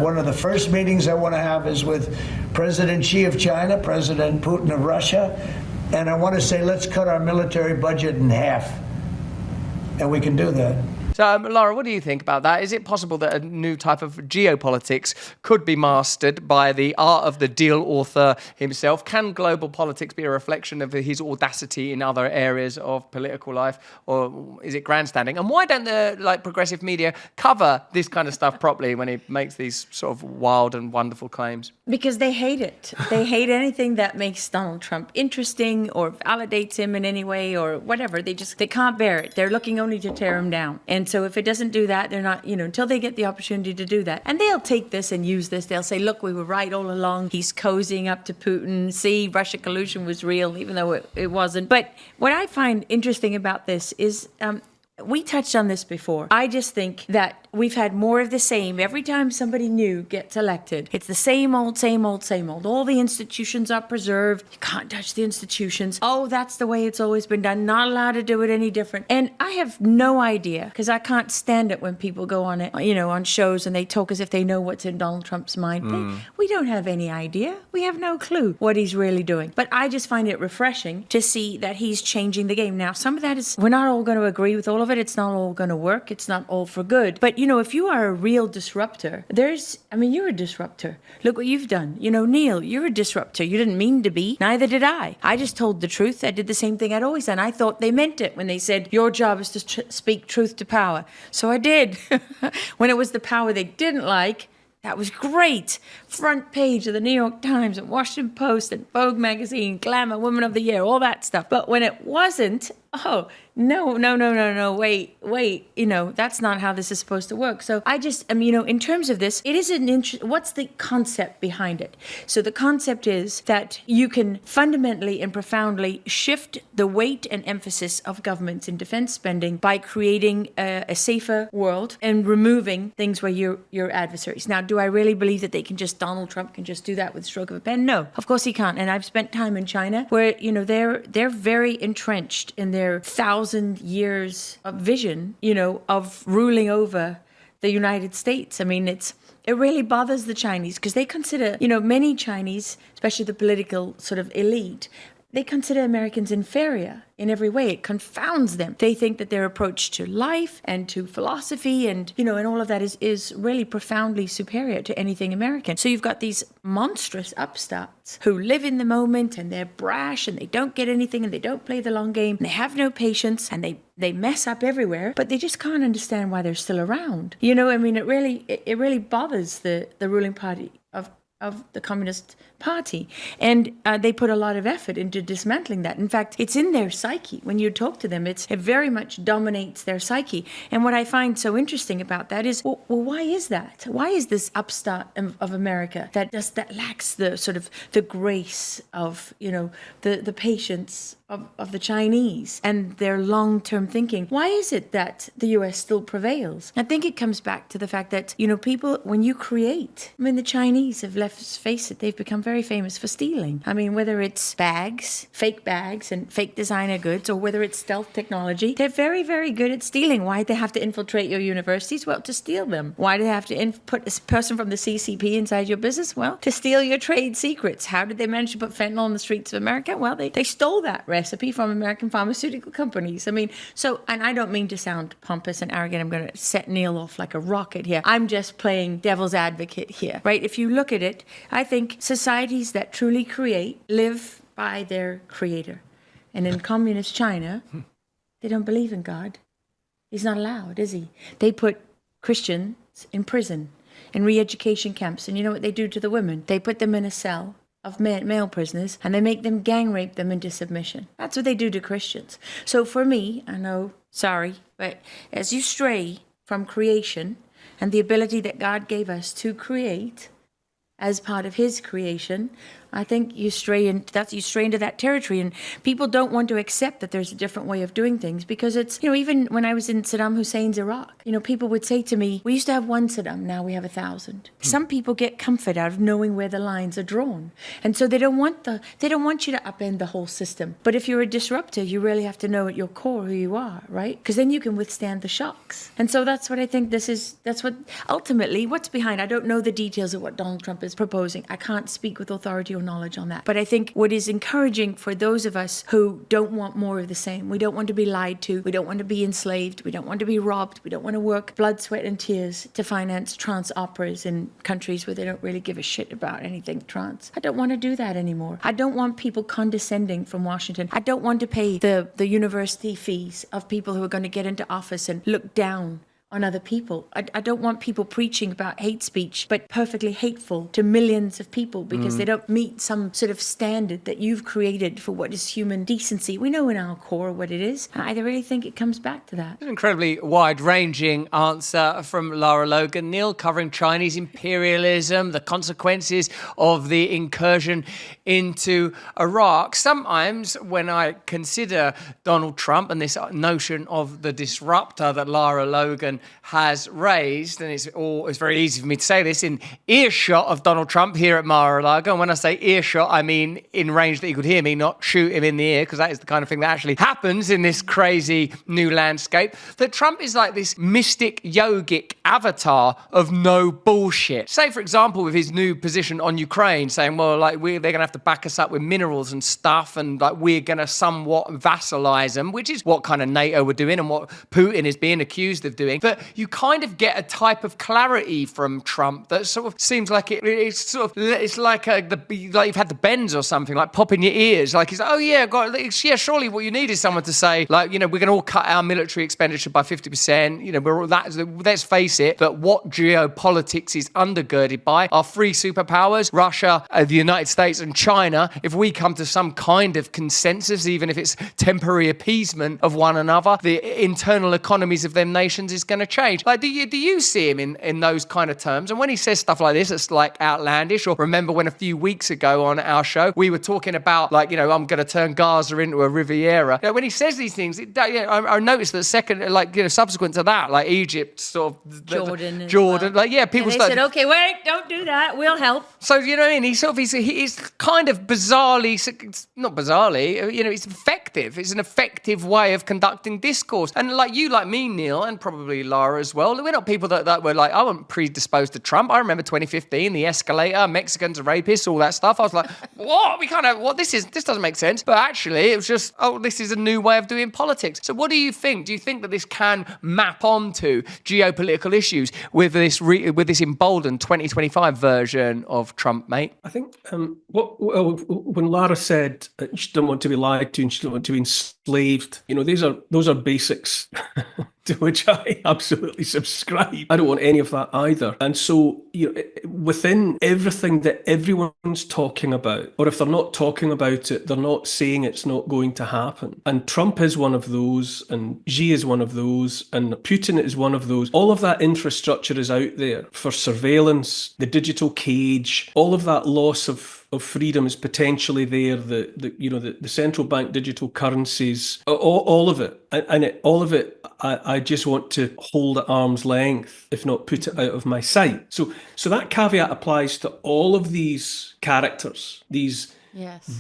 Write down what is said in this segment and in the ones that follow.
One of the first meetings I want to have is with President Xi of China, President Putin of Russia, and I want to say, let's cut our military budget in half. And we can do that. So, Laura, what do you think about that? Is it possible that a new type of geopolitics could be mastered by the art of the deal author himself? Can global politics be a reflection of his audacity in other areas of political life, or is it grandstanding? And why don't the progressive media cover this kind of stuff properly when he makes these sort of wild and wonderful claims? Because they hate it. They hate anything that makes Donald Trump interesting or validates him in any way or whatever. They can't bear it. They're looking only to tear him down. And so if it doesn't do that, they're not, until they get the opportunity to do that. And they'll take this and use this. They'll say, look, we were right all along. He's cozying up to Putin. See, Russia collusion was real, even though it wasn't. But what I find interesting about this is we touched on this before. I just think that we've had more of the same. Every time somebody new gets elected, it's the same old, same old, same old. All the institutions are preserved. You can't touch the institutions. Oh, that's the way it's always been done. Not allowed to do it any different. And I have no idea, because I can't stand it when people go on it, on shows and they talk as if they know what's in Donald Trump's mind. We don't have any idea. We have no clue what he's really doing. But I just find it refreshing to see that he's changing the game. Now, some of that is, we're not all going to agree with all of it. It's not all going to work. It's not all for good. But, if you are a real disruptor, you're a disruptor. Look what you've done. Neil, you're a disruptor. You didn't mean to be. Neither did I. I just told the truth. I did the same thing I'd always done. I thought they meant it when they said, your job is to speak truth to power. So I did. When it was the power they didn't like, that was great. Front page of the New York Times and Washington Post and Vogue magazine, Glamour, Woman of the Year, all that stuff. But when it wasn't, oh, no, wait, that's not how this is supposed to work. So I just, in terms of this, it is what's the concept behind it? So the concept is that you can fundamentally and profoundly shift the weight and emphasis of governments in defense spending by creating a safer world and removing things where you're adversaries. Now, do I really believe that Donald Trump can just do that with a stroke of a pen? No, of course he can't. And I've spent time in China where, they're very entrenched in their 1,000 years of vision, of ruling over the United States. It really bothers the Chinese because they consider, many Chinese, especially the political sort of elite, they consider Americans inferior in every way. It confounds them. They think that their approach to life and to philosophy and, and all of that is really profoundly superior to anything American. So you've got these monstrous upstarts who live in the moment and they're brash and they don't get anything and they don't play the long game. And they have no patience and they mess up everywhere, but they just can't understand why they're still around. It really bothers the ruling party of the Communist Party. And they put a lot of effort into dismantling that. In fact, it's in their psyche. When you talk to them, it very much dominates their psyche. And what I find so interesting about that is, well, why is that? Why is this upstart of America that lacks the sort of the grace of, the patience of the Chinese and their long-term thinking? Why is it that the U.S. still prevails? I think it comes back to the fact that, people, when you create, the Chinese have, let's face it, they've become very famous for stealing. Whether it's bags, fake bags and fake designer goods, or whether it's stealth technology, they're very, very good at stealing. Why do they have to infiltrate your universities? Well, to steal them. Why do they have to put a person from the CCP inside your business? Well, to steal your trade secrets. How did they manage to put fentanyl on the streets of America? Well, they stole that recipe from American pharmaceutical companies. And I don't mean to sound pompous and arrogant. I'm going to set Neil off like a rocket here. I'm just playing devil's advocate here, right? If you look at it, I think societies that truly create live by their creator. And in communist China, they don't believe in God. He's not allowed, is he? They put Christians in prison, in re-education camps. And you know what they do to the women? They put them in a cell of male prisoners, and they make them gang rape them into submission. That's what they do to Christians. So for me, I know, sorry, but as you stray from creation and the ability that God gave us to create as part of his creation, I think you stray into that territory. And people don't want to accept that there's a different way of doing things because it's, even when I was in Saddam Hussein's Iraq, Iraq, people would say to me, we used to have one Saddam, now we have 1,000. Some people get comfort out of knowing where the lines are drawn. And so they don't want you to upend the whole system. But if you're a disruptor, you really have to know at your core who you are, right? Because then you can withstand the shocks. And so that's what I think that's what ultimately what's behind. I don't know the details of what Donald Trump is proposing. I can't speak with authority or knowledge on that. But I think what is encouraging for those of us who don't want more of the same, we don't want to be lied to, we don't want to be enslaved, we don't want to be robbed, we don't want to work blood, sweat and tears to finance trans operas in countries where they don't really give a shit about anything trans. I don't want to do that anymore. I don't want people condescending from Washington. I don't want to pay the university fees of people who are going to get into office and look down on other people. I don't want people preaching about hate speech, but perfectly hateful to millions of people because they don't meet some sort of standard that you've created for what is human decency. We know in our core what it is. I really think it comes back to that. An incredibly wide-ranging answer from Lara Logan. Neil, covering Chinese imperialism, the consequences of the incursion into Iraq. Sometimes when I consider Donald Trump and this notion of the disruptor that Lara Logan has raised, and it's very easy for me to say this, in earshot of Donald Trump here at Mar-a-Lago. And when I say earshot, I mean in range that he could hear me, not shoot him in the ear, because that is the kind of thing that actually happens in this crazy new landscape. That Trump is like this mystic yogic avatar of no bullshit. Say, for example, with his new position on Ukraine, saying, well, like they're going to have to back us up with minerals and stuff, and like we're going to somewhat vassalize them, which is what kind of NATO were doing and what Putin is being accused of doing. But you kind of get a type of clarity from Trump that sort of seems like it's like you've had the bends or something, like pop in your ears. Like he's like, oh yeah, surely what you need is someone to say, like, we're going to all cut our military expenditure by 50%. Let's face it, that what geopolitics is undergirded by are three superpowers, Russia, the United States and China. If we come to some kind of consensus, even if it's temporary appeasement of one another, the internal economies of them nations is going to change. Like, do you see him in those kind of terms? And when he says stuff like this, it's like outlandish. Or remember when a few weeks ago on our show, we were talking about like, I'm going to turn Gaza into a Riviera. When he says these things, I noticed that subsequent to that, like Egypt, sort of Jordan, well. Like, yeah, people said, okay, wait, don't do that. We'll help. So, you know what I mean? He's kind of bizarrely, not bizarrely, it's effective. It's an effective way of conducting discourse. And like you, like me, Neil, and probably Lara as well, we're not people that were like, I wasn't predisposed to Trump. I remember 2015, the escalator, Mexicans are rapists, all that stuff. I was like, what? This doesn't make sense. But actually, it was just, this is a new way of doing politics. So what do you think? Do you think that this can map onto geopolitical issues with this emboldened 2025 version of Trump, mate? I think when Lara said she didn't want to be lied to and she didn't want to be enslaved, those are basics to which I absolutely subscribe. I don't want any of that either. And so, within everything that everyone's talking about, or if they're not talking about it, they're not saying it's not going to happen. And Trump is one of those, and Xi is one of those, and Putin is one of those. All of that infrastructure is out there for surveillance, the digital cage, all of that loss of freedom is potentially there. The central bank digital currencies, all of it, and all of it. I just want to hold at arm's length, if not put it out of my sight. So that caveat applies to all of these characters, these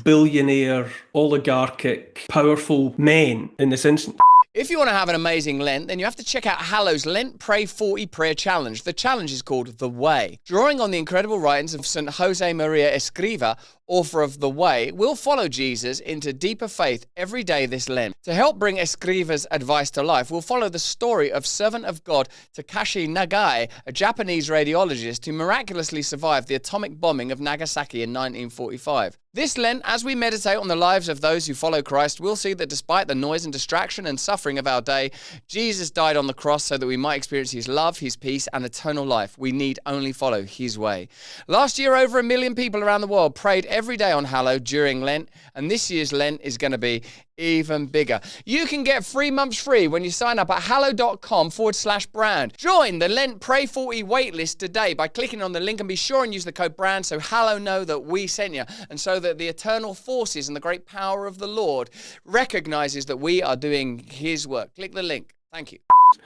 billionaire, oligarchic, powerful men in this instance. If you want to have an amazing Lent, then you have to check out Hallow's Lent Pray 40 Prayer Challenge. The challenge is called The Way. Drawing on the incredible writings of St. Jose Maria Escriva, author of The Way, we'll follow Jesus into deeper faith every day this Lent. To help bring Escriva's advice to life, we'll follow the story of servant of God Takashi Nagai, a Japanese radiologist who miraculously survived the atomic bombing of Nagasaki in 1945. This Lent, as we meditate on the lives of those who follow Christ, we'll see that despite the noise and distraction and suffering of our day, Jesus died on the cross so that we might experience his love, his peace, and eternal life. We need only follow his way. Last year, over 1 million people around the world prayed every day on Hallow during Lent, and this year's Lent is going to be even bigger. You can get 3 months free when you sign up at hallow.com/brand. Join the Lent Pray 40 waitlist today by clicking on the link, and be sure and use the code BRAND so Hallow know that we sent you, and so that the eternal forces and the great power of the Lord recognizes that we are doing his work. Click the link. Thank you.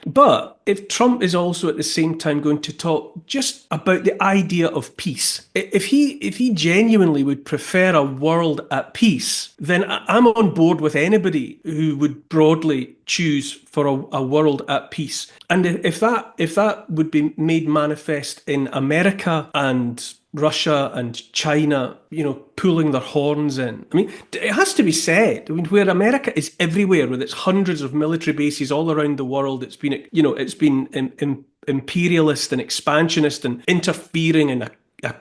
But if Trump is also at the same time going to talk just about the idea of peace, if he genuinely would prefer a world at peace, then I'm on board with anybody who would broadly choose for a world at peace. And if that would be made manifest in America and Russia and China, pulling their horns in. I mean, it has to be said. I mean, where America is everywhere with its hundreds of military bases all around the world, it's been imperialist and expansionist and interfering in a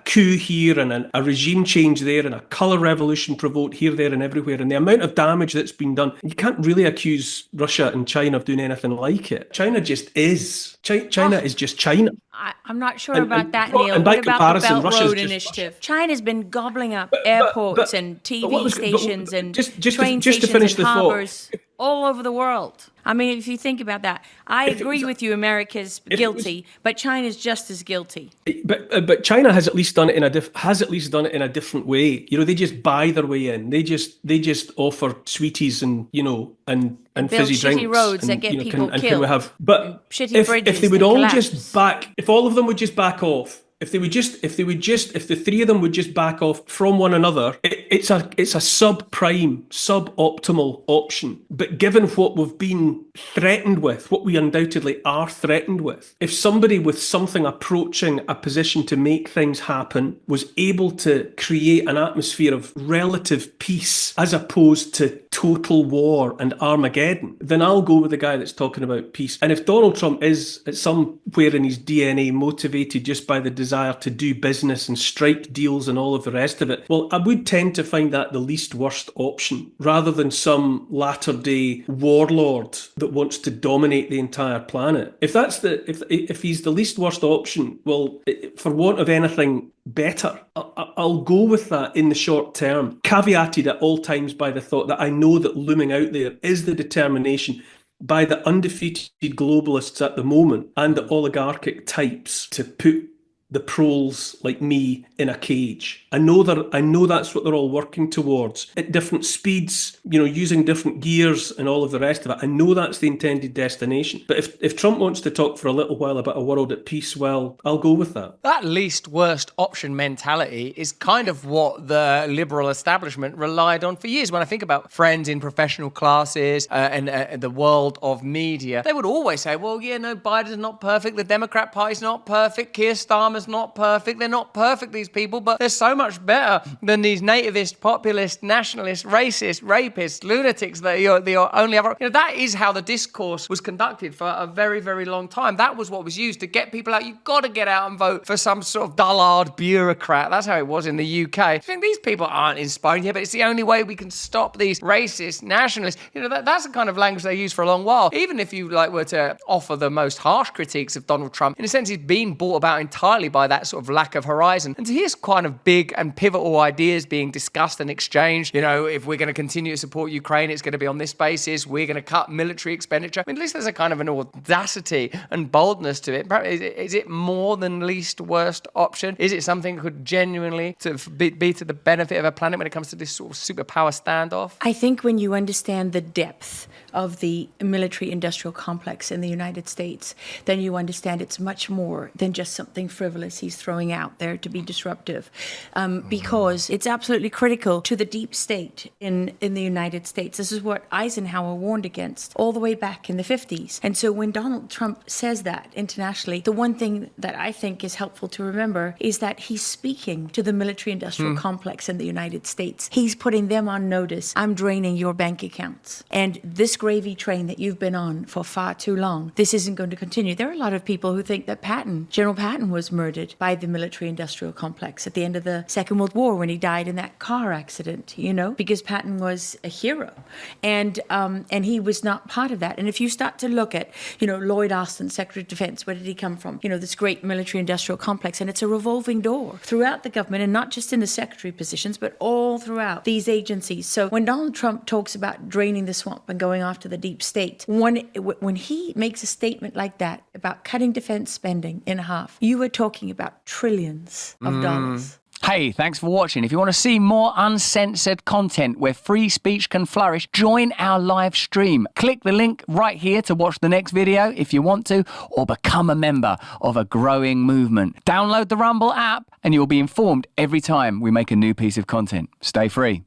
coup here and a regime change there and a colour revolution provoked here, there and everywhere. And the amount of damage that's been done, you can't really accuse Russia and China of doing anything like it. China just is. China is just China. I'm not sure about that, Neil. And by What about comparison, the Belt Russia's Road just Initiative? Russia. China's been gobbling up airports and TV stations and train just to stations finish and the thought. harbours all over the world. I mean, if you think about that, I agree with you, America's guilty, but China's just as guilty. But China has at least done it in a different way. They just buy their way in. They just offer sweeties and and build fizzy shitty drinks roads that and, get people can we killed have? But and shitty if bridges they would that all collapse. if all of them would just back off. If the three of them would just back off from one another, it's a suboptimal option. But given what we've been threatened with, what we undoubtedly are threatened with, if somebody with something approaching a position to make things happen was able to create an atmosphere of relative peace as opposed to total war and Armageddon, then I'll go with the guy that's talking about peace. And if Donald Trump is at somewhere in his DNA motivated just by the desire to do business and strike deals and all of the rest of it, well, I would tend to find that the least worst option, rather than some latter-day warlord that wants to dominate the entire planet. If he's the least worst option, well, for want of anything better, I'll go with that in the short term, caveated at all times by the thought that I know that looming out there is the determination by the undefeated globalists at the moment and the oligarchic types to put the proles like me in a cage. I know that's what they're all working towards at different speeds, using different gears and all of the rest of it. I know that's the intended destination. But if Trump wants to talk for a little while about a world at peace, well, I'll go with that. That least worst option mentality is kind of what the liberal establishment relied on for years. When I think about friends in professional classes and the world of media, they would always say, well, Biden's not perfect, the Democrat Party's not perfect, Keir Starmer's not perfect, they're not perfect, these people, but they're so much better than these nativist, populist, nationalist, racist, rapists, lunatics that you're the only other. That is how the discourse was conducted for a very, very long time. That was what was used to get people out. You've got to get out and vote for some sort of dullard bureaucrat. That's how it was in the UK. I think these people aren't inspiring, but it's the only way we can stop these racist nationalists. That's the kind of language they used for a long while. Even if you were to offer the most harsh critiques of Donald Trump, in a sense, he's been brought about entirely by that sort of lack of horizon. And to hear kind of big and pivotal ideas being discussed and exchanged, if we're going to continue to support Ukraine, it's going to be on this basis, we're going to cut military expenditure. I mean, at least there's a kind of an audacity and boldness to it. Is it more than least worst option? Is it something that could genuinely be to the benefit of a planet when it comes to this sort of superpower standoff? I think when you understand the depth of the military-industrial complex in the United States, then you understand it's much more than just something frivolous he's throwing out there to be disruptive, because it's absolutely critical to the deep state in the United States. This is what Eisenhower warned against all the way back in the 50s. And so when Donald Trump says that internationally, the one thing that I think is helpful to remember is that he's speaking to the military-industrial complex in the United States. He's putting them on notice. I'm draining your bank accounts. And this gravy train that you've been on for far too long, this isn't going to continue. There are a lot of people who think that General Patton was murdered by the military-industrial complex at the end of the Second World War when he died in that car accident, because Patton was a hero. And he was not part of that. And if you start to look at, Lloyd Austin, Secretary of Defense, where did he come from? This great military-industrial complex. And it's a revolving door throughout the government, and not just in the secretary positions, but all throughout these agencies. So when Donald Trump talks about draining the swamp and going after the deep state, when he makes a statement like that about cutting defense spending in half, you are talking about trillions of dollars. Hey, thanks for watching. If you want to see more uncensored content where free speech can flourish, join our live stream. Click the link right here to watch the next video if you want to, or become a member of a growing movement. Download the Rumble app and you'll be informed every time we make a new piece of content. Stay free.